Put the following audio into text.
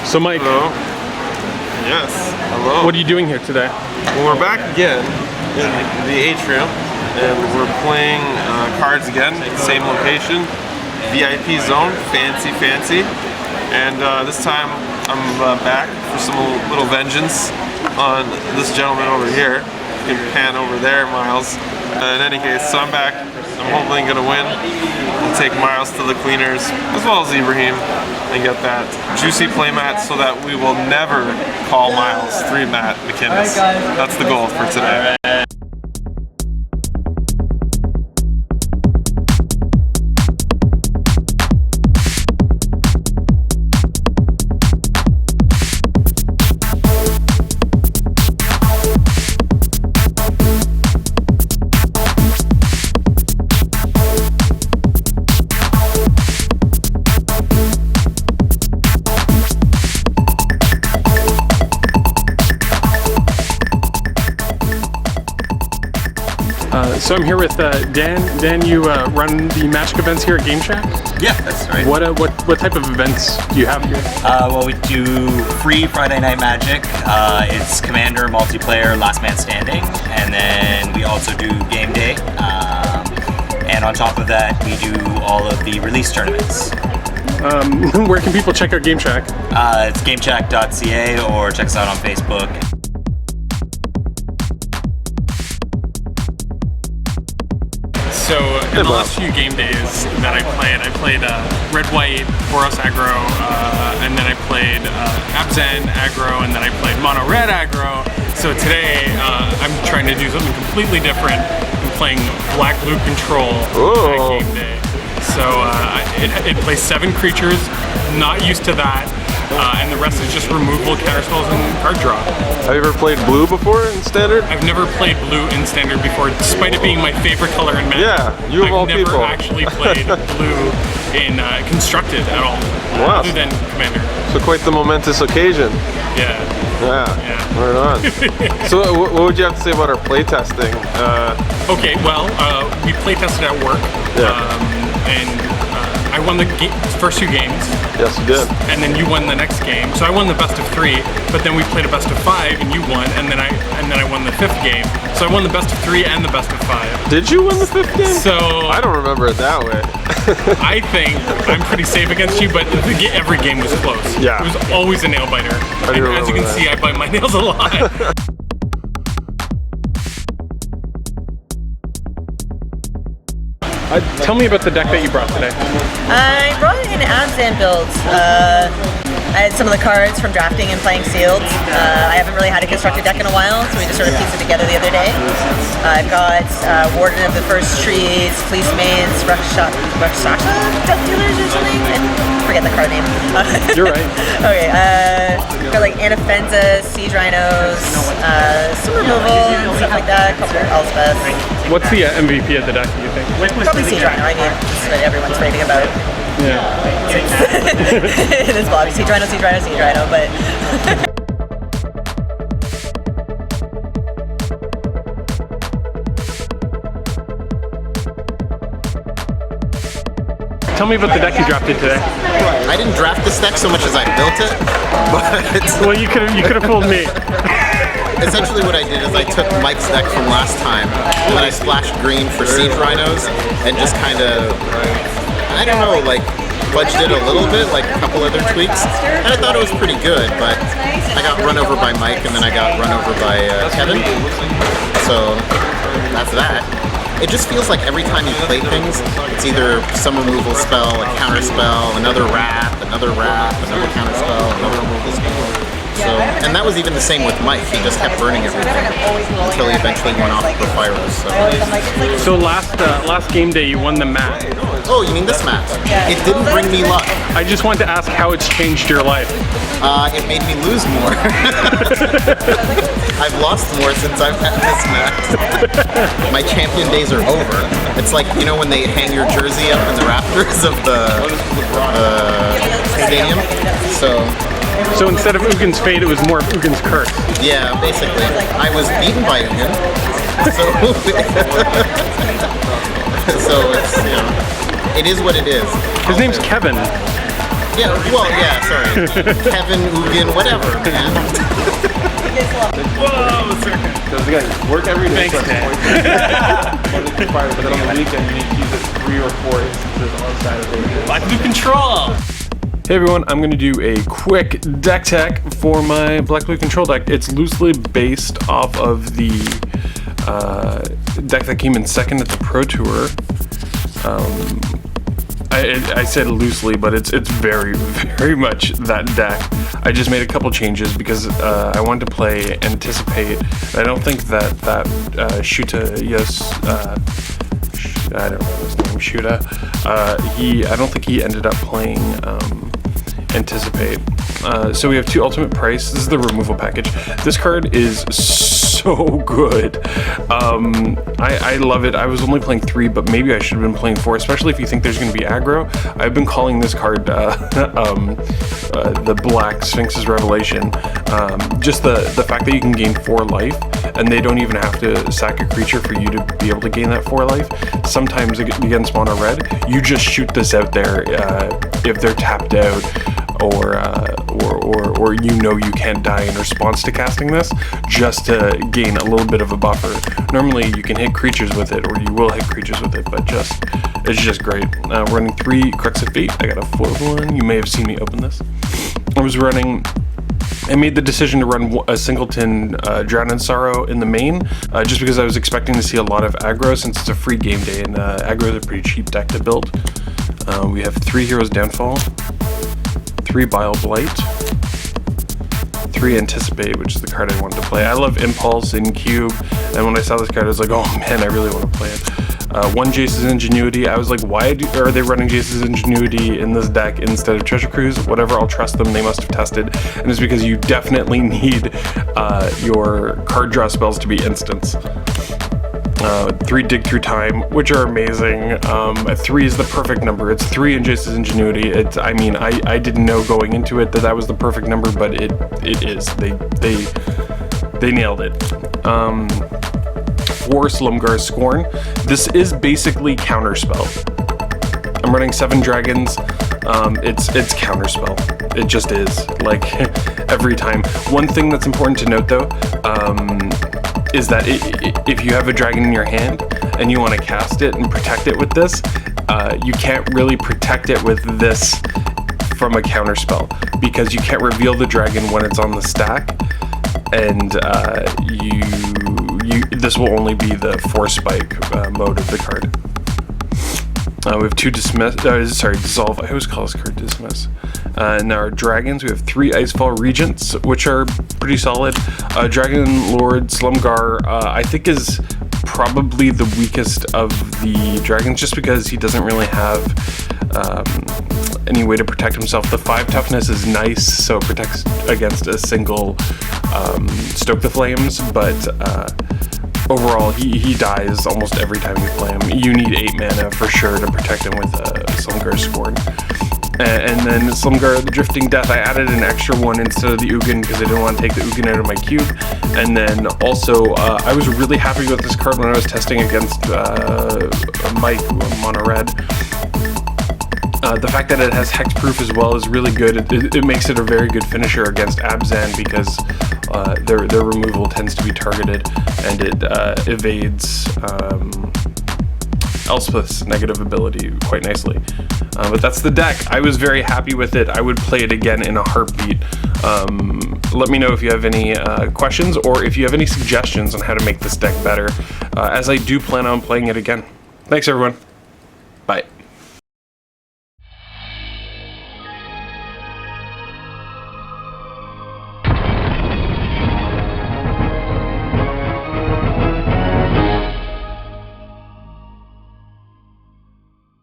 So Mike. Hello. Yes. Hello. What are you doing here today? Well, we're back again in the atrium, and we're playing cards again. Same location, VIP zone, fancy. And this time I'm back for some little vengeance on this gentleman over here. You can pan over there, Miles. In any case, so I'm back. I'm hopefully gonna win and take Miles to the cleaners, as well as Ibrahim, and get that juicy playmat so that we will never call Miles 3-mat McInnes. That's the goal for today. So I'm here with Dan. Dan, you run the Magic events here at Game Shack? Yeah, that's right. What type of events do you have here? Well, we do free Friday Night Magic. It's Commander, multiplayer, Last Man Standing, and then we also do Game Day. And on top of that, we do all of the release tournaments. Where can people check out Game Shack? It's gamecheck.ca or check us out on Facebook. So in the last few game days that I played Red White, Boros aggro, and then I played Abzan aggro, and then I played Mono Red aggro. So today I'm trying to do something completely different. I'm playing Black Blue Control at game day. So it plays 7 creatures, not used to that. And the rest is just removal, counterspells, and card draw. Have you ever played blue before in Standard? I've never played blue in Standard before, despite it being my favorite color in Magic. Yeah, you of all people. I've never actually played blue in Constructed at all, other than Commander. So quite the momentous occasion. Yeah. Right on. So what would you have to say about our playtesting? Okay, well, we playtested at work, and I won the first 2 games. Yes, you did. And then you won the next game. So I won the best of 3, but then we played a best of 5 and you won, and then I won the 5th game. So I won the best of 3 and the best of 5. Did you win the 5th game? So I don't remember it that way. I think I'm pretty safe against you, but every game was close. Yeah. It was always a nail biter. And as you can see, I bite my nails a lot. Tell me about the deck that you brought today. I brought an Abzan build. I had some of the cards from drafting and playing sealed. I haven't really had a constructed deck in a while, so we just sort of pieced it together the other day. I've got Warden of the First Trees, Police Maids, Rashasha Death Dealers or something? I forget the card name. You're right. Okay, got like Anafenza, Siege Rhinos, some removal and stuff like that, a couple of Elspeth. What's the MVP of the deck, do you think? Probably Siege Rhino. I mean, that's what everyone's raving about. Yeah. It is Bobby. Siege Rhino, but... Tell me about the deck you drafted today. I didn't draft this deck so much as I built it, but... Well, you could have fooled me. Essentially what I did is I took Mike's deck from last time, and then I splashed green for Siege Rhinos, and just kind of, I don't know, like, fudged it a little bit, like a couple other tweaks, and I thought it was pretty good, but I got run over by Mike, and then I got run over by Kevin, so that's that. It just feels like every time you play things, it's either some removal spell, a counter spell, another wrap, another counter spell, another removal spell. So, and that was even the same with Mike. He just kept burning everything until he eventually went off the fires. So last game day you won the mat. Oh, you mean this mat? It didn't bring me luck. I just wanted to ask how it's changed your life. It made me lose more. I've lost more since I've had this mat. My champion days are over. It's like, you know, when they hang your jersey up in the rafters of the stadium. So instead of Ugin's fate, it was more of Ugin's curse. Yeah, basically. I was beaten by Ugin. So it's, you know, it is what it is. His name's Kevin. Yeah, well, yeah, sorry. Kevin, Ugin, whatever, man. Whoa, sir. Because again, work every day. Thanks, Dan. Monday through Friday, but then on the weekend you need to use it 3 or 4 instances on Saturday. Black Blue Control. Hey everyone, I'm going to do a quick deck tech for my Black Blue Control deck. It's loosely based off of the deck that came in second at the Pro Tour. I said loosely, but it's very, very much that deck. I just made a couple changes because I wanted to play Anticipate. I don't think that Shuta, I don't know his name, Shuta. I don't think he ended up playing Anticipate. So we have 2 Ultimate Price. This is the removal package. This card is so good. I love it. I was only playing 3, but maybe I should have been playing 4, especially if you think there's going to be aggro. I've been calling this card the Black Sphinx's Revelation. Just the fact that you can gain 4 life, and they don't even have to sack a creature for you to be able to gain that 4 life. Sometimes against mono red, you just shoot this out there if they're tapped out, or you know you can't die in response to casting this, just to gain a little bit of a buffer. Normally you can hit creatures with it, or you will hit creatures with it, but it's just great. Running 3 Crux of Fate. I got a foiled one. You may have seen me open this. I made the decision to run a singleton Drown in Sorrow in the main, just because I was expecting to see a lot of aggro since it's a free game day, and aggro is a pretty cheap deck to build. We have 3 Heroes Downfall, 3 Bile Blight, 3 Anticipate, which is the card I wanted to play. I love Impulse in Cube, and when I saw this card, I was like, oh man, I really want to play it. 1 Jace's Ingenuity. I was like, why are they running Jace's Ingenuity in this deck instead of Treasure Cruise? Whatever, I'll trust them. They must have tested. And it's because you definitely need your card draw spells to be instants. 3 Dig Through Time, which are amazing. 3 is the perfect number. It's 3 in Jace's Ingenuity. I didn't know going into it that was the perfect number, but it is. They nailed it. 4 Slumgar Scorn. This is basically counterspell. I'm running 7 dragons. It's counterspell. It just is, like, every time. One thing that's important to note though, is that if you have a dragon in your hand and you want to cast it and protect it with this, you can't really protect it with this from a counterspell, because you can't reveal the dragon when it's on the stack, and this will only be the 4 spike mode of the card. We have 2 Dissolve. I always call this card Dismiss. And our dragons, we have 3 Icefall Regents, which are pretty solid. Dragon Lord Slumgar, I think, is probably the weakest of the dragons, just because he doesn't really have any way to protect himself. The 5 toughness is nice, so it protects against a single Stoke the Flames, but overall, he dies almost every time you play him. You need 8 mana for sure to protect him with Slumgar Scorn. And then Slumgar the Drifting Death, I added an extra one instead of the Ugin because I didn't want to take the Ugin out of my cube. And then also, I was really happy with this card when I was testing against Mike, Mono Red. The fact that it has hexproof as well is really good. It makes it a very good finisher against Abzan, because their removal tends to be targeted, and it evades Elspeth's negative ability quite nicely. But that's the deck. I was very happy with it. I would play it again in a heartbeat. Let me know if you have any questions, or if you have any suggestions on how to make this deck better, as I do plan on playing it again. Thanks everyone.